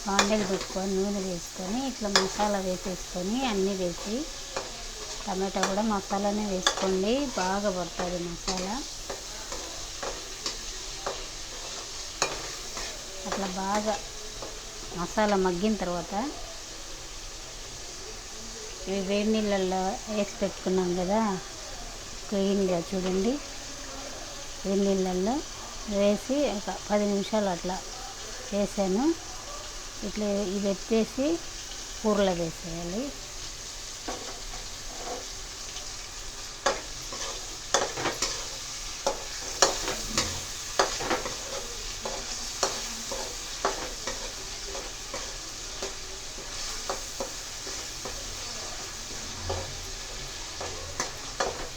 బాండీలు పెట్టుకొని నూనె వేసుకొని ఇట్లా మసాలా వేసేసుకొని అన్నీ వేసి టమాటా కూడా మసాలానే వేసుకోండి, బాగా పడుతుంది మసాలా. అట్లా బాగా మసాలా మగ్గిన తర్వాత ఇవి వేడి నీళ్ళల్లో వేసి పెట్టుకున్నాం కదా, క్లీన్గా చూడండి. వేడి నీళ్ళల్లో వేసి ఒక 10 నిమిషాలు అట్లా వేసాను. ఇట్లా ఇది ఎత్తేసి కూరలో వేసేయాలి.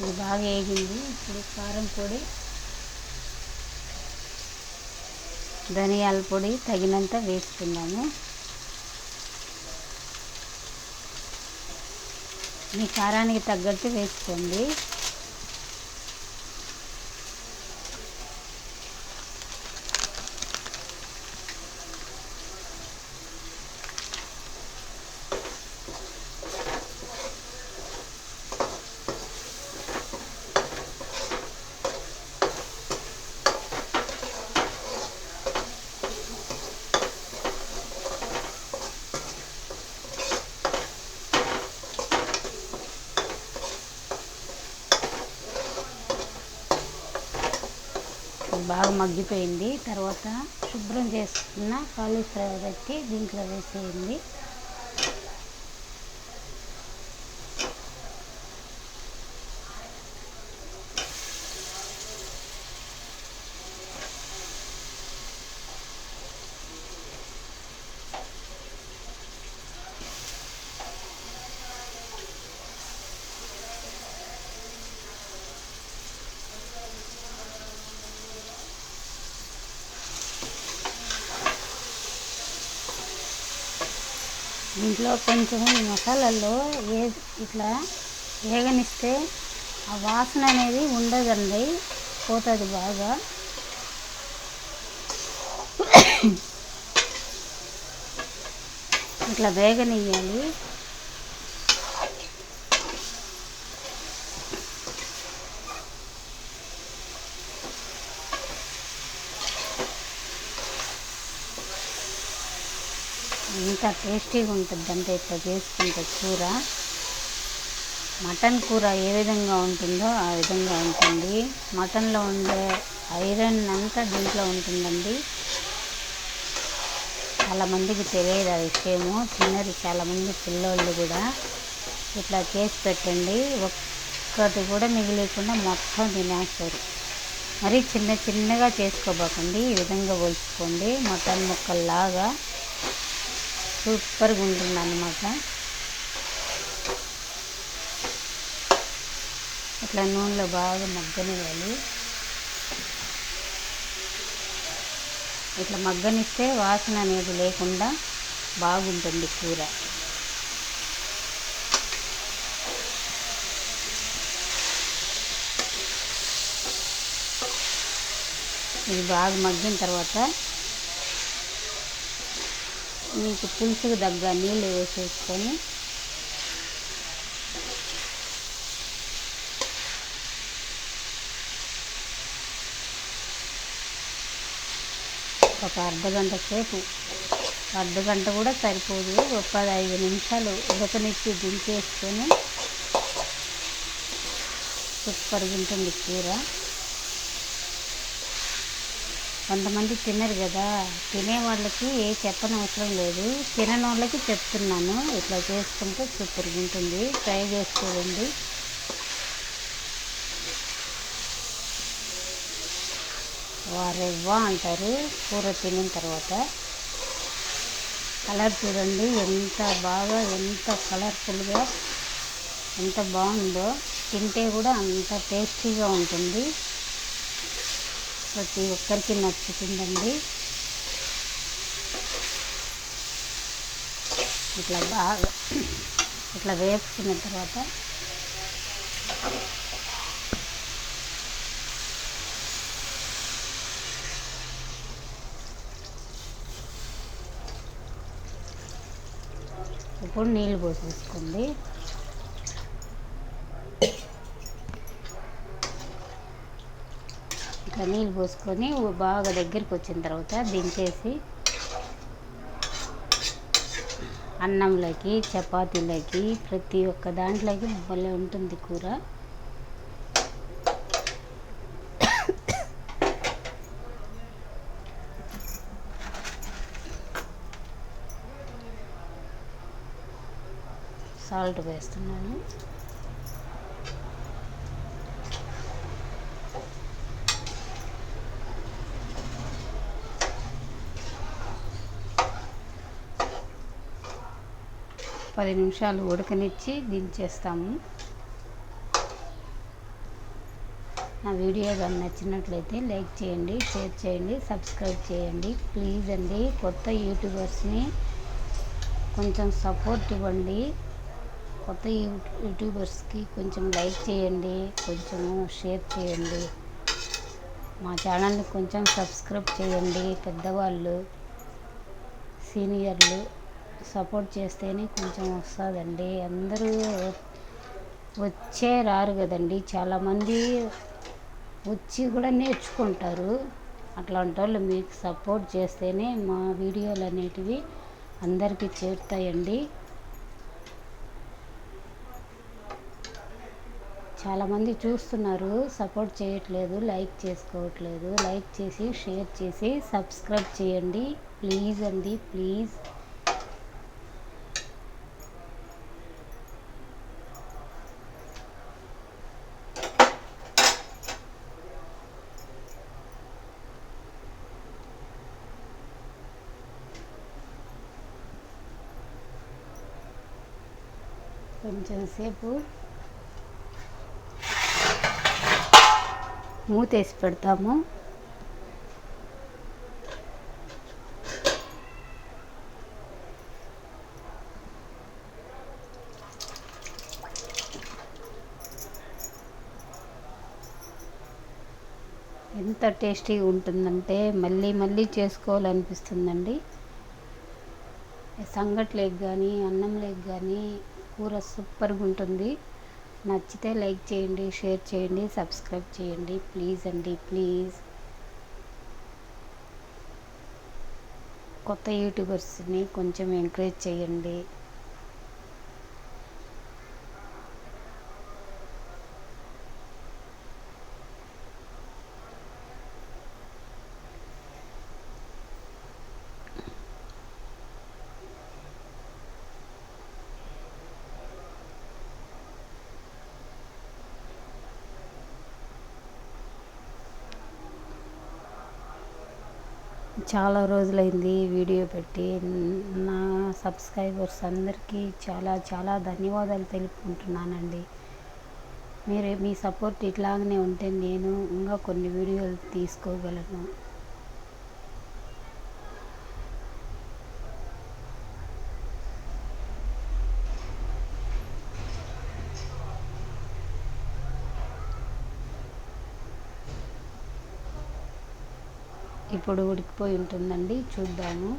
ఇది బాగా వేగింది. ఇప్పుడు కారం పొడి, ధనియాల పొడి తగినంత వేసుకున్నాము. మీ కారానికి తగ్గట్టు వేసుకోండి. బాగా మగ్గిపోయింది. తర్వాత శుభ్రం చేసుకున్న కాలీఫ్లవర్ పెట్టి దీంట్లో వేసేయండి. దీంట్లో కొంచెం మసాలాల్లో ఇట్లా వేగనిస్తే ఆ వాసన అనేది ఉండదండి, పోతుంది బాగా. ఇట్లా వేగనియ్యాలి. ఎంత టేస్టీగా ఉంటుందంటే ఇట్లా చేసుకుంటే కూర. మటన్ కూర ఏ విధంగా ఉంటుందో ఆ విధంగా ఉంటుంది. మటన్లో ఉండే ఐరన్ అంతా దీంట్లో ఉంటుందండి. చాలామందికి తెలియదు ఆ విషయము, తినరు చాలామంది పిల్లోళ్ళు కూడా. ఇట్లా చేసి పెట్టండి, ఒక్కటి కూడా మిగిలేకుండా మొత్తం తినేస్తారు. మరీ చిన్న చిన్నగా చేసుకోబోకండి, ఈ విధంగా పోల్చుకోండి. మటన్ ముక్కల్లాగా సూపర్గా ఉంటుంది అన్నమాట. ఇట్లా నూనెలో బాగా మగ్గనివ్వాలి. ఇట్లా మగ్గనిస్తే వాసన అనేది లేకుండా బాగుంటుంది కూర. ఇది బాగా మగ్గిన తర్వాత మీకు పులుసుకు తగ్గ నీళ్ళు వేసేసుకొని ఒక అర్ధగంట సేపు, అర్ధగంట కూడా సరిపోదు, ఒక 15 నిమిషాలు ఉడకనిచ్చి దించేసుకొని సూపర్గా ఉంటుంది కూర. కొంతమంది తినరు కదా, తినే వాళ్ళకి చెప్పనవసరం లేదు, తినని వాళ్ళకి చెప్తున్నాను. ఇట్లా చేసుకుంటే సూపర్గా ఉంటుంది, ట్రై చేసుకోండి. వారెవ్వా అంటారు కూర తినిన తర్వాత. కలర్ చూడండి ఎంత బాగా, ఎంత కలర్ఫుల్గా, ఎంత బాగుందో. తింటే కూడా అంత టేస్టీగా ఉంటుంది, ప్రతి ఒక్కరికి నచ్చుతుందండి. ఇట్లా బాగా ఇట్లా వేపుకున్న తర్వాత స్పూన్ నీళ్ళు పోసేసుకోండి. ఇట్లా నీళ్ళు పోసుకొని బాగా దగ్గరికి వచ్చిన తర్వాత దించేసి అన్నంలోకి, చపాతీలోకి, ప్రతి ఒక్క దాంట్లోకి భలే ఉంటుంది కూర. సాల్ట్ వేస్తున్నాను. పది నిమిషాలు ఉడకనిచ్చి దించేస్తాము. నా వీడియో కానీ నచ్చినట్లయితే లైక్ చేయండి, షేర్ చేయండి, సబ్స్క్రైబ్ చేయండి. ప్లీజ్ అండి, కొత్త యూట్యూబర్స్ని కొంచెం సపోర్ట్ ఇవ్వండి. కొత్త యూట్యూబర్స్కి కొంచెం లైక్ చేయండి, కొంచెం షేర్ చేయండి. మా ఛానల్ని కొంచెం సబ్స్క్రైబ్ చేయండి. పెద్దవాళ్ళు, సీనియర్లు సపోర్ట్ చేస్తేనే కొంచెం వస్తుందండి. అందరూ వచ్చే రారు కదండి, చాలామంది వచ్చి కూడా నేర్చుకుంటారు. అట్లాంటి వాళ్ళు మీకు సపోర్ట్ చేస్తేనే మా వీడియోలు అనేటివి అందరికీ చేరుతాయండి. చాలామంది చూస్తున్నారు, సపోర్ట్ చేయట్లేదు, లైక్ చేసుకోవట్లేదు. లైక్ చేసి, షేర్ చేసి, సబ్స్క్రైబ్ చేయండి. ప్లీజ్ అండి, ప్లీజ్. కొంచెం సేపు మూతేసి పెడతాము. ఎంత టేస్టీగా ఉంటుందంటే మళ్ళీ మళ్ళీ చేసుకోవాలనిపిస్తుందండి. సంగట్లేకి కానీ, అన్నంలోకి కానీ కూర సూపర్గా ఉంటుంది. నచ్చితే లైక్ చేయండి, షేర్ చేయండి, సబ్స్క్రైబ్ చేయండి. ప్లీజ్ అండి, ప్లీజ్. కొత్త యూట్యూబర్స్ని కొంచెం ఎంకరేజ్ చేయండి. చాలా రోజులైంది వీడియో పెట్టి. నా సబ్స్క్రైబర్స్ అందరికీ చాలా చాలా ధన్యవాదాలు తెలుపుకుంటున్నానండి. మీ సపోర్ట్ ఇట్లాగనే ఉంటే నేను ఇంకా కొన్ని వీడియోలు తీసుకోగలను. ఇప్పుడు ఉడికిపోయి ఉంటుందండి, చూద్దాము.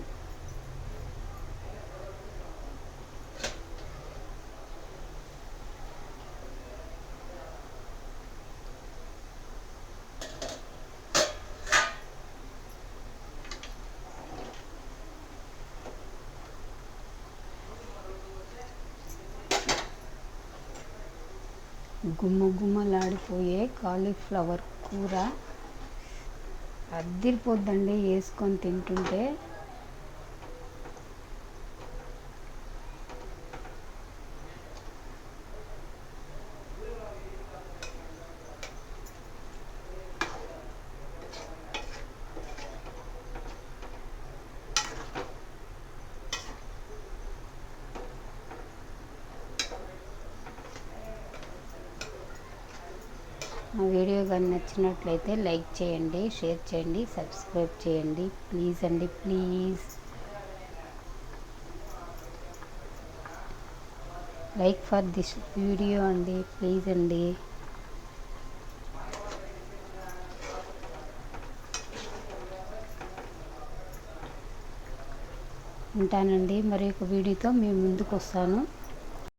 గుమ్మగుమ్మలాడిపోయే కాలీఫ్లవర్ కూర అద్దిరిపోద్దండి వేసుకొని తింటుంటే. నా వీడియో కానీ నచ్చినట్లయితే లైక్ చేయండి, షేర్ చేయండి, సబ్స్క్రైబ్ చేయండి. ప్లీజ్ అండి, please. Like for this video అండి, ప్లీజ్ అండి. ఉంటానండి. మరి ఒక వీడియోతో మీ ముందుకు వస్తాను.